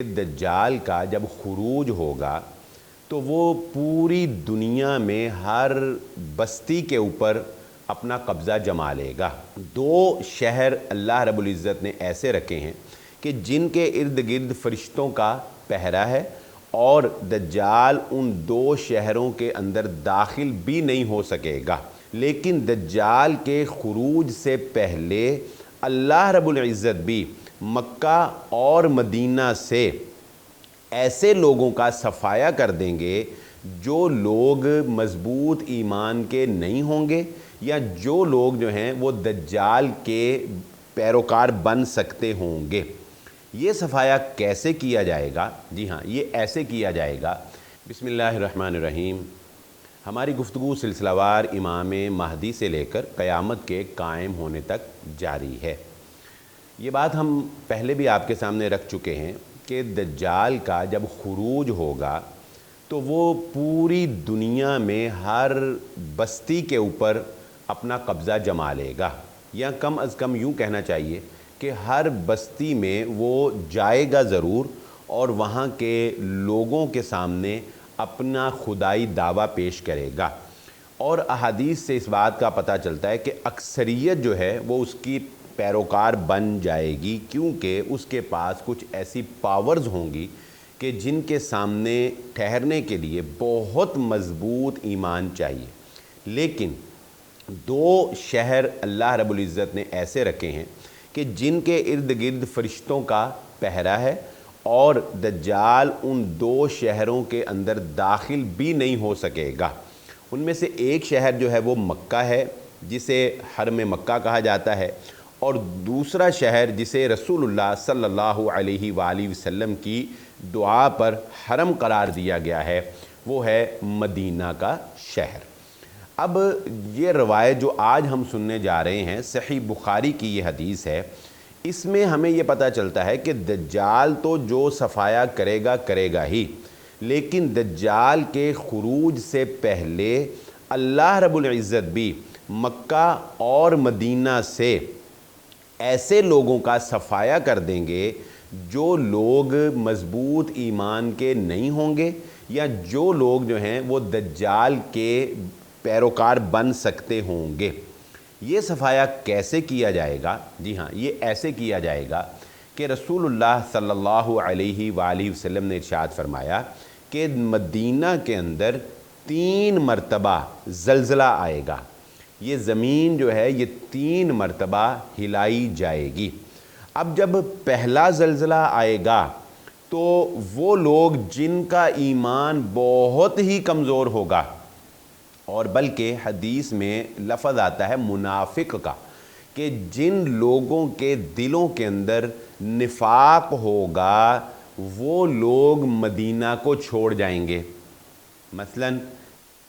دجال کا جب خروج ہوگا تو وہ پوری دنیا میں ہر بستی کے اوپر اپنا قبضہ جما لے گا۔ دو شہر اللہ رب العزت نے ایسے رکھے ہیں کہ جن کے ارد گرد فرشتوں کا پہرا ہے، اور دجال ان دو شہروں کے اندر داخل بھی نہیں ہو سکے گا۔ لیکن دجال کے خروج سے پہلے اللہ رب العزت بھی مکہ اور مدینہ سے ایسے لوگوں کا صفایا کر دیں گے جو لوگ مضبوط ایمان کے نہیں ہوں گے، یا جو لوگ جو ہیں وہ دجال کے پیروکار بن سکتے ہوں گے۔ یہ صفایا کیسے کیا جائے گا؟ جی ہاں، یہ ایسے کیا جائے گا۔ بسم اللہ الرحمن الرحیم۔ ہماری گفتگو سلسلہ وار امام مہدی سے لے کر قیامت کے قائم ہونے تک جاری ہے۔ یہ بات ہم پہلے بھی آپ کے سامنے رکھ چکے ہیں کہ دجال کا جب خروج ہوگا تو وہ پوری دنیا میں ہر بستی کے اوپر اپنا قبضہ جما لے گا، یا کم از کم یوں کہنا چاہیے کہ ہر بستی میں وہ جائے گا ضرور، اور وہاں کے لوگوں کے سامنے اپنا خدائی دعویٰ پیش کرے گا۔ اور احادیث سے اس بات کا پتہ چلتا ہے کہ اکثریت جو ہے وہ اس کی پیروکار بن جائے گی، کیونکہ اس کے پاس کچھ ایسی پاورز ہوں گی کہ جن کے سامنے ٹھہرنے کے لیے بہت مضبوط ایمان چاہیے۔ لیکن دو شہر اللہ رب العزت نے ایسے رکھے ہیں کہ جن کے ارد گرد فرشتوں کا پہرا ہے، اور دجال ان دو شہروں کے اندر داخل بھی نہیں ہو سکے گا۔ ان میں سے ایک شہر جو ہے وہ مکہ ہے، جسے حرم مکہ کہا جاتا ہے، اور دوسرا شہر جسے رسول اللہ صلی اللہ علیہ وآلہ وسلم کی دعا پر حرم قرار دیا گیا ہے، وہ ہے مدینہ کا شہر۔ اب یہ روایت جو آج ہم سننے جا رہے ہیں، صحیح بخاری کی یہ حدیث ہے، اس میں ہمیں یہ پتہ چلتا ہے کہ دجال تو جو صفایا کرے گا ہی، لیکن دجال کے خروج سے پہلے اللہ رب العزت بھی مکہ اور مدینہ سے ایسے لوگوں کا صفایا کر دیں گے جو لوگ مضبوط ایمان کے نہیں ہوں گے، یا جو لوگ جو ہیں وہ دجال کے پیروکار بن سکتے ہوں گے۔ یہ صفایا کیسے کیا جائے گا؟ جی ہاں، یہ ایسے کیا جائے گا کہ رسول اللہ صلی اللہ علیہ وآلہ وسلم نے ارشاد فرمایا کہ مدینہ کے اندر 3 مرتبہ زلزلہ آئے گا۔ یہ زمین جو ہے یہ 3 مرتبہ ہلائی جائے گی۔ اب جب پہلا زلزلہ آئے گا تو وہ لوگ جن کا ایمان بہت ہی کمزور ہوگا، اور بلکہ حدیث میں لفظ آتا ہے منافق کا، کہ جن لوگوں کے دلوں کے اندر نفاق ہوگا وہ لوگ مدینہ کو چھوڑ جائیں گے۔ مثلا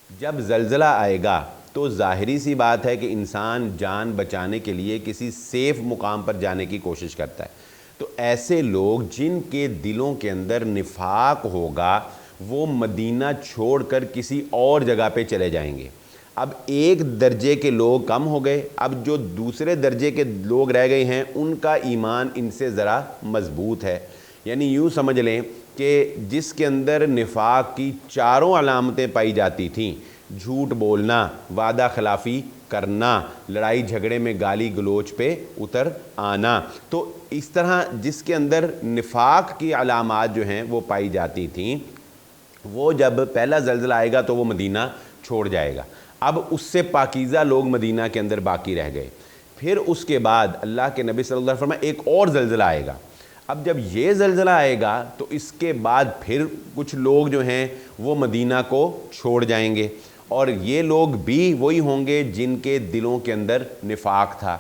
جب زلزلہ آئے گا تو ظاہری سی بات ہے کہ انسان جان بچانے کے لیے کسی سیف مقام پر جانے کی کوشش کرتا ہے، تو ایسے لوگ جن کے دلوں کے اندر نفاق ہوگا وہ مدینہ چھوڑ کر کسی اور جگہ پہ چلے جائیں گے۔ اب ایک درجے کے لوگ کم ہو گئے، اب جو دوسرے درجے کے لوگ رہ گئے ہیں ان کا ایمان ان سے ذرا مضبوط ہے۔ یعنی یوں سمجھ لیں کہ جس کے اندر نفاق کی چاروں علامتیں پائی جاتی تھیں، جھوٹ بولنا، وعدہ خلافی کرنا، لڑائی جھگڑے میں گالی گلوچ پہ اتر آنا، تو اس طرح جس کے اندر نفاق کی علامات جو ہیں وہ پائی جاتی تھیں، وہ جب پہلا زلزلہ آئے گا تو وہ مدینہ چھوڑ جائے گا۔ اب اس سے پاکیزہ لوگ مدینہ کے اندر باقی رہ گئے۔ پھر اس کے بعد اللہ کے نبی صلی اللہ علیہ وسلم ایک اور زلزلہ آئے گا۔ اب جب یہ زلزلہ آئے گا تو اس کے بعد پھر کچھ لوگ جو ہیں وہ مدینہ کو چھوڑ جائیں گے، اور یہ لوگ بھی وہی ہوں گے جن کے دلوں کے اندر نفاق تھا۔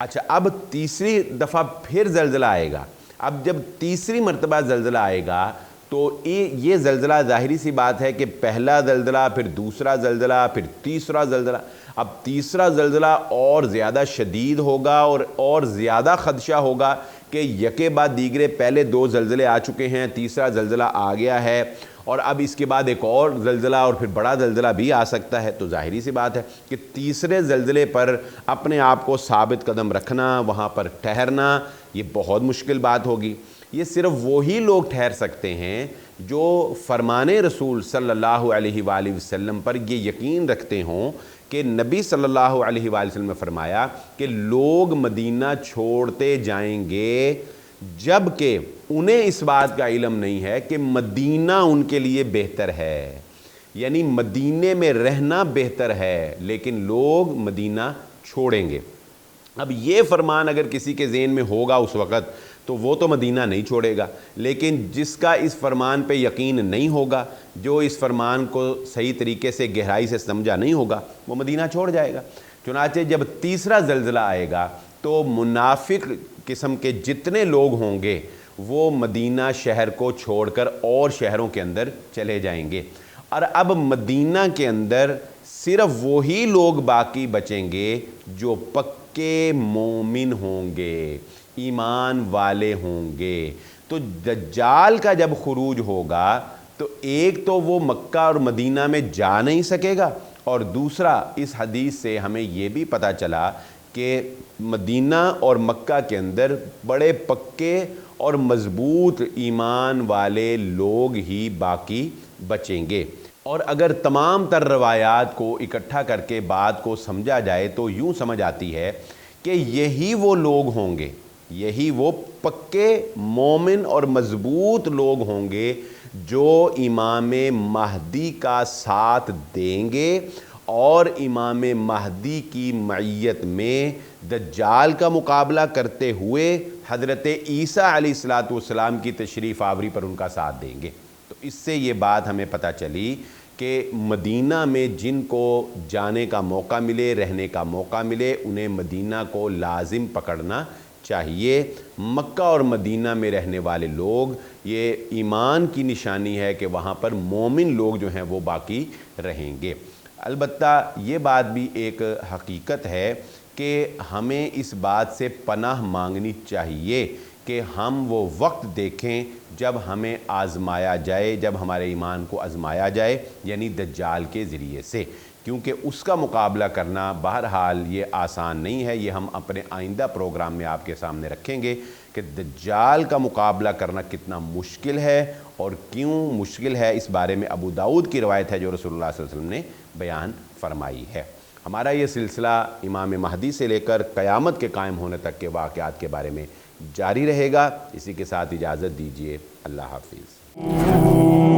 اچھا، اب تیسری دفعہ پھر زلزلہ آئے گا۔ اب جب تیسری مرتبہ زلزلہ آئے گا تو یہ زلزلہ ظاہری سی بات ہے کہ پہلا زلزلہ، پھر دوسرا زلزلہ، پھر تیسرا زلزلہ۔ اب تیسرا زلزلہ اور زیادہ شدید ہوگا، اور زیادہ خدشہ ہوگا کہ یکے بعد دیگرے پہلے 2 زلزلے آ چکے ہیں، تیسرا زلزلہ آ گیا ہے، اور اب اس کے بعد ایک اور زلزلہ اور پھر بڑا زلزلہ بھی آ سکتا ہے۔ تو ظاہری سی بات ہے کہ تیسرے زلزلے پر اپنے آپ کو ثابت قدم رکھنا، وہاں پر ٹھہرنا، یہ بہت مشکل بات ہوگی۔ یہ صرف وہی لوگ ٹھہر سکتے ہیں جو فرمان رسول صلی اللہ علیہ وآلہ وسلم پر یہ یقین رکھتے ہوں کہ نبی صلی اللہ علیہ وآلہ وسلم نے فرمایا کہ لوگ مدینہ چھوڑتے جائیں گے جب کہ انہیں اس بات کا علم نہیں ہے کہ مدینہ ان کے لیے بہتر ہے، یعنی مدینے میں رہنا بہتر ہے، لیکن لوگ مدینہ چھوڑیں گے۔ اب یہ فرمان اگر کسی کے ذہن میں ہوگا اس وقت تو وہ تو مدینہ نہیں چھوڑے گا، لیکن جس کا اس فرمان پہ یقین نہیں ہوگا، جو اس فرمان کو صحیح طریقے سے گہرائی سے سمجھا نہیں ہوگا، وہ مدینہ چھوڑ جائے گا۔ چنانچہ جب تیسرا زلزلہ آئے گا تو منافق قسم کے جتنے لوگ ہوں گے وہ مدینہ شہر کو چھوڑ کر اور شہروں کے اندر چلے جائیں گے، اور اب مدینہ کے اندر صرف وہی لوگ باقی بچیں گے جو پکے مومن ہوں گے، ایمان والے ہوں گے۔ تو دجال کا جب خروج ہوگا تو ایک تو وہ مکہ اور مدینہ میں جا نہیں سکے گا، اور دوسرا اس حدیث سے ہمیں یہ بھی پتہ چلا کہ مدینہ اور مکہ کے اندر بڑے پکے اور مضبوط ایمان والے لوگ ہی باقی بچیں گے۔ اور اگر تمام تر روایات کو اکٹھا کر کے بات کو سمجھا جائے تو یوں سمجھ آتی ہے کہ یہی وہ لوگ ہوں گے، یہی وہ پکے مومن اور مضبوط لوگ ہوں گے جو امام مہدی کا ساتھ دیں گے، اور امام مہدی کی معیت میں دجال کا مقابلہ کرتے ہوئے حضرت عیسیٰ علیہ السلام کی تشریف آوری پر ان کا ساتھ دیں گے۔ تو اس سے یہ بات ہمیں پتہ چلی کہ مدینہ میں جن کو جانے کا موقع ملے، رہنے کا موقع ملے، انہیں مدینہ کو لازم پکڑنا چاہیے۔ مکہ اور مدینہ میں رہنے والے لوگ، یہ ایمان کی نشانی ہے کہ وہاں پر مومن لوگ جو ہیں وہ باقی رہیں گے۔ البتہ یہ بات بھی ایک حقیقت ہے کہ ہمیں اس بات سے پناہ مانگنی چاہیے کہ ہم وہ وقت دیکھیں جب ہمیں آزمایا جائے، جب ہمارے ایمان کو آزمایا جائے، یعنی دجال کے ذریعے سے، کیونکہ اس کا مقابلہ کرنا بہرحال یہ آسان نہیں ہے۔ یہ ہم اپنے آئندہ پروگرام میں آپ کے سامنے رکھیں گے کہ دجال کا مقابلہ کرنا کتنا مشکل ہے، اور کیوں مشکل ہے اس بارے میں ابو داؤد کی روایت ہے جو رسول اللہ صلی اللہ علیہ وسلم نے بیان فرمائی ہے۔ ہمارا یہ سلسلہ امام مہدی سے لے کر قیامت کے قائم ہونے تک کے واقعات کے بارے میں جاری رہے گا۔ اسی کے ساتھ اجازت دیجیے، اللہ حافظ۔